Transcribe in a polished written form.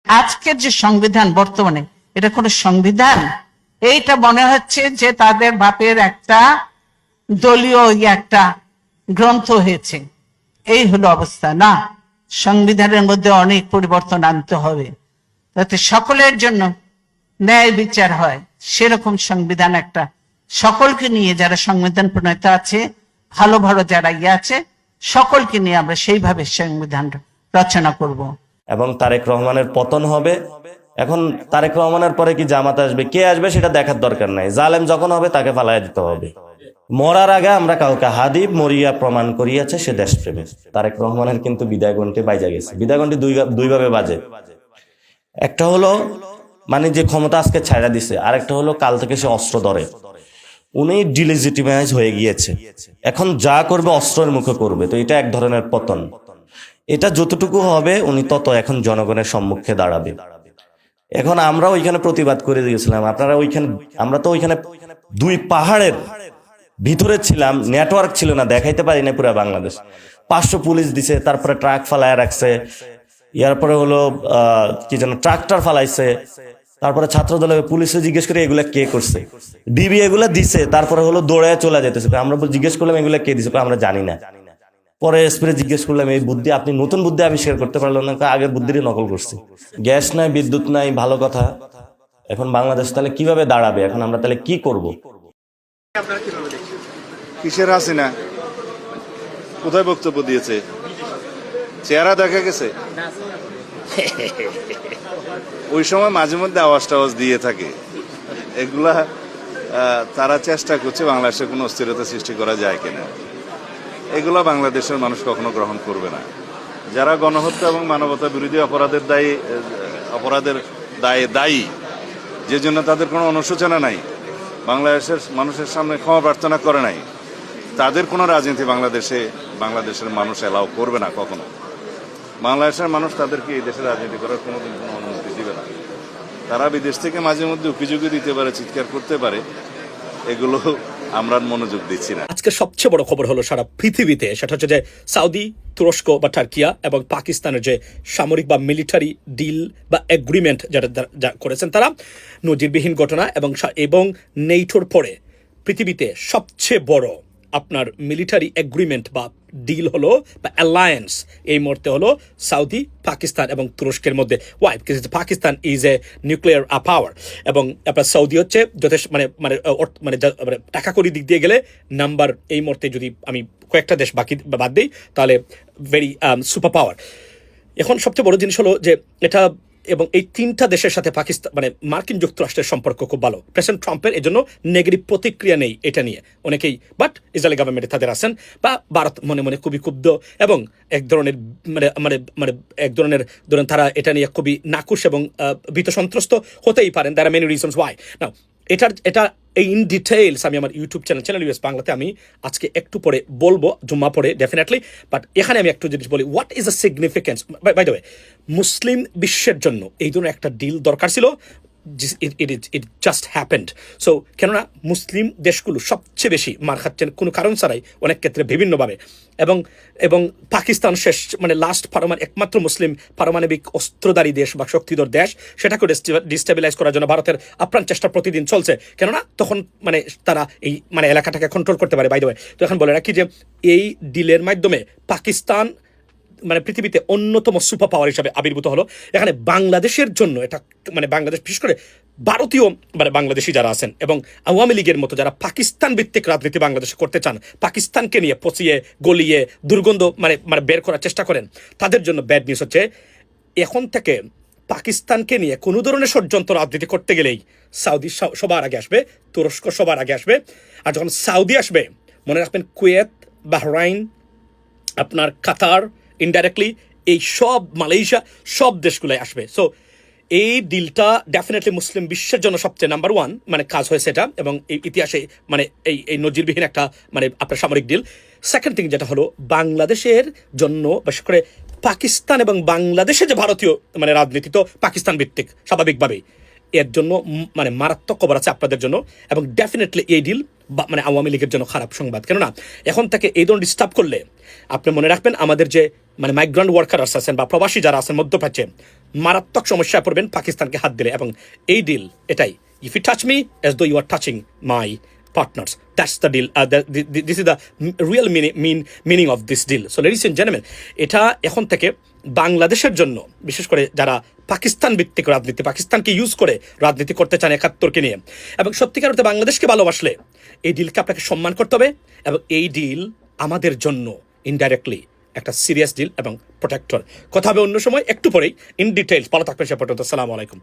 আজকের যে সংবিধান বর্তমানে, এটা কোনো সংবিধান? এইটা মনে হচ্ছে যে তাদের বাপের একটা দলীয় একটা গ্রন্থ হয়েছে, এই হলো অবস্থা। না, সংবিধানের মধ্যে অনেক পরিবর্তন আনতে হবে যাতে সকলের জন্য ন্যায় বিচার হয়। সেরকম সংবিধান একটা, সকলকে নিয়ে যারা সংবিধান প্রণেতা আছে, ভালো ভালো যারা আছে, সকলকে নিয়ে আমরা সেইভাবে সংবিধান রচনা করব। এবং তারেক রহমানের পতন হবে। এখন তারেক রহমানের পরে কি জামাত আসবে, কে আসবে সেটা দেখার দরকার নাই। জালেম যখন হবে তাকে ফালাইয়া দিতে হবে। মরার আগে আমরা কাউকে হাদিব মরিয়া প্রমাণ করিয়াছে সে দেশপ্রেমী। তারেক রহমানের কিন্তু বিদায় ঘন্টি বাজে গেছে। বিদায় ঘন্টি দুইভাবে বাজে। একটা হলো মানে যে ক্ষমতা আজকে ছাইড়া দিছে, আর একটা হলো কাল থেকে সে অস্ত্র ধরে। উনি ডিলেজিটিমাইজ হয়ে গিয়েছে, এখন যা করবে অস্ত্রের মুখে করবে। তো এটা এক ধরনের পতন। এটা যতটুকু হবে উনি তত এখন জনগণের সম্মুখে দাঁড়াবে। এখন আমরা ওইখানে প্রতিবাদ করে দিয়েছিলাম, আপনারা ওইখানে, আমরা তো ওইখানে দুই পাহাড়ের ভিতরে ছিলাম, নেটওয়ার্ক ছিল না, দেখাইতে পারি না পুরো বাংলাদেশ। 500 পুলিশ দিছে, তারপরে ট্রাক ফালায় রাখছে, এরপরে হলো কি যেন ট্রাক্টর ফালাইছে, তারপরে ছাত্র দলের পুলিশে জিজ্ঞেস করে এগুলা কে করছে, ডিবি এগুলা দিছে, তারপরে হলো দৌড়ে চলে যেতেছে। আমরা জিজ্ঞেস করলাম এগুলা কে দিছে, আমরা জানি না। পরে এসপিরে জিজ্ঞেস করলাম এই বুদ্ধি আপনি নতুন বুদ্ধি আবিষ্কার করতে পারলেন না? আগের বুদ্ধিরই নকল করছি। গ্যাস নাই, বিদ্যুৎ নাই, ভালো কথা। এখন বাংলাদেশ তাহলে কিভাবে দাঁড়াবে? এখন আমরা তাহলে কি করব? কিসের হাসিনা কোথায় বক্তব্য দিয়েছে? চেহারা দেখা গেছে? ওই সময় মাঝে মধ্যে আওয়াজ টাওয়াজ দিয়ে থাকে। এগুলা তারা চেষ্টা করছে বাংলাদেশে কোনো অস্থিরতা সৃষ্টি করা যায় কিনা। এগুলা বাংলাদেশের মানুষ কখনো গ্রহণ করবে না। যারা গণহত্যা এবং মানবতা বিরোধী অপরাধের দায়ে দায়ী, যে জন্য তাদের কোনো অনুশোচনা নাই, বাংলাদেশের মানুষের সামনে ক্ষমা প্রার্থনা করে নাই, তাদের কোনো রাজনীতি বাংলাদেশের মানুষ এলাও করবে না কখনো। বাংলাদেশের মানুষ তাদেরকে এই দেশে রাজনীতি করার কোনোদিন কোনো অনুমতি দিবে না। তারা বিদেশ থেকে মাঝে মধ্যে অভিযোগও দিতে পারে, চিৎকার করতে পারে, এগুলো আমরা মনোযোগ দিচ্ছি না। আজকে সবচেয়ে বড় খবর হলো সারা পৃথিবীতে, সেটা হচ্ছে যে সৌদি, তুরস্ক বা টার্কিয়া এবং পাকিস্তানের যে সামরিক বা মিলিটারি ডিল বা এগ্রিমেন্ট যা করেছেন তারা, নজিরবিহীন ঘটনা। এবং নেটোর পরে পৃথিবীতে সবচেয়ে বড় আপনার মিলিটারি এগ্রিমেন্ট বা ডিল হলো বা অ্যালায়েন্স এই মুহূর্তে হলো সৌদি, পাকিস্তান এবং তুরস্কের মধ্যে। Why? Because Pakistan is a nuclear power এবং আপনার সৌদি হচ্ছে যথেষ্ট মানে টাকা কড়ি দিক দিয়ে গেলে নাম্বার, এই মুহূর্তে যদি আমি কয়েকটা দেশ বাদ দিই তাহলে ভেরি সুপার পাওয়ার। এখন সবচেয়ে বড় জিনিস হলো যে এটা, এবং এই তিনটা দেশের সাথে পাকিস্তান মার্কিন যুক্তরাষ্ট্রের সম্পর্ক খুব ভালো। প্রেসিডেন্ট ট্রাম্পের এই জন্য নেগেটিভ প্রতিক্রিয়া নেই এটা নিয়ে অনেকেই, বাট ইসরায়েলি গভর্নমেন্টে তাদের আছেন, বা ভারত মনে মনে খুবই ক্ষুব্ধ এবং এক ধরনের ধরেন তারা এটা নিয়ে খুবই নাকুশ এবং ভীত সন্ত্রস্ত হতেই পারেন। There are many reasons why. Now এটা এই ইন ডিটেইলস আমি আমার ইউটিউব চ্যানেল ইউএস বাংলাতে আমি আজকে একটু পরে বলবো, জুম্মা পরে ডেফিনেটলি। বাট এখানে আমি একটু জিনিস বলি, what is the significance. By the way, Muslim বিশ্বের জন্য এই ধরনের একটা ডিল দরকার ছিল। It just happened. সো কেননা মুসলিম দেশগুলো সবচেয়ে বেশি মার খাচ্ছেন কোনো কারণ ছাড়াই অনেক ক্ষেত্রে বিভিন্নভাবে, এবং পাকিস্তান শেষ লাস্ট একমাত্র মুসলিম পারমাণবিক অস্ত্রধারী দেশ বা শক্তিধর দেশ, সেটাকে ডিস্টেবিলাইজ করার জন্য ভারতের আপ্রাণ চেষ্টা প্রতিদিন চলছে। কেননা তখন তারা এই এলাকাটাকে কন্ট্রোল করতে পারে। বাই দ্য ওয়ে, তো এখন বলে রাখি যে এই ডিলের মাধ্যমে পাকিস্তান পৃথিবীতে অন্যতম সুপার পাওয়ার হিসাবে আবির্ভূত হলো। এখানে বাংলাদেশের জন্য এটা বাংলাদেশ, বিশেষ করে ভারতীয় বাংলাদেশি যারা আছেন এবং আওয়ামী লীগের মতো যারা পাকিস্তান ভিত্তিক রাজনীতি বাংলাদেশে করতে চান, পাকিস্তানকে নিয়ে পচিয়ে গলিয়ে দুর্গন্ধ বের করার চেষ্টা করেন, তাদের জন্য ব্যাড নিউজ হচ্ছে এখন থেকে পাকিস্তানকে নিয়ে কোনো ধরনের ষড়যন্ত্র রাজনীতি করতে গেলেই সৌদি সবার আগে আসবে, তুরস্ক সবার আগে আসবে। আর যখন সৌদি আসবে, মনে রাখবেন কুয়েত, বাহরাইন, আপনার কাতার, ইনডাইরেক্টলি এই সব মালয়েশিয়া, সব দেশগুলোই আসবে। সো এই ডিলটা ডেফিনেটলি মুসলিম বিশ্বের জন্য সবচেয়ে নাম্বার ওয়ান কাজ হয়েছে এটা, এবং এই ইতিহাসে এই নজিরবিহীন একটা আপনার সামরিক ডিল। সেকেন্ড থিং যেটা হলো বাংলাদেশের জন্য, বিশেষ করে পাকিস্তান এবং বাংলাদেশে যে ভারতীয় রাজনীতি তো পাকিস্তান ভিত্তিক স্বাভাবিকভাবেই, এর জন্য মানে মারাত্মক খবর আছে আপনাদের জন্য, এবং ডেফিনেটলি এই ডিল মানে আওয়ামী লীগের জন্য খারাপ সংবাদ। কেননা এখন থেকে এই ধরনের ডিস্টার্ব করলে আপনি মনে রাখবেন আমাদের যে মানে মাইগ্রান্ট ওয়ার্কার্স আছেন বা প্রবাসী যারা আছেন মধ্যপ্রাচ্যে মারাত্মক সমস্যায় পড়বেন পাকিস্তানকে হাত দিলে। এবং এই ডিল এটাই, if you touch me as though you are touching my partners. That's the deal. This is the real meaning of this deal. So ladies and gentlemen, এটা এখন থেকে বাংলাদেশের জন্য, বিশেষ করে যারা পাকিস্তান ভিত্তিক রাজনীতি, পাকিস্তানকে ইউজ করে রাজনীতি করতে চান ৭১কে নিয়ে, এবং সত্যিকার অর্থে বাংলাদেশকে ভালোবাসলে এই ডিলকে আপনাকে সম্মান করতে হবে। এবং এই ডিল আমাদের জন্য ইনডাইরেক্টলি একটা সিরিয়াস ডিল এবং প্রোটেক্টর। কথা হবে অন্য সময়, একটু পরেই ইন ডিটেইলস। ভালো থাকবেন সে পর্যন্ত। আসসালামু আলাইকুম।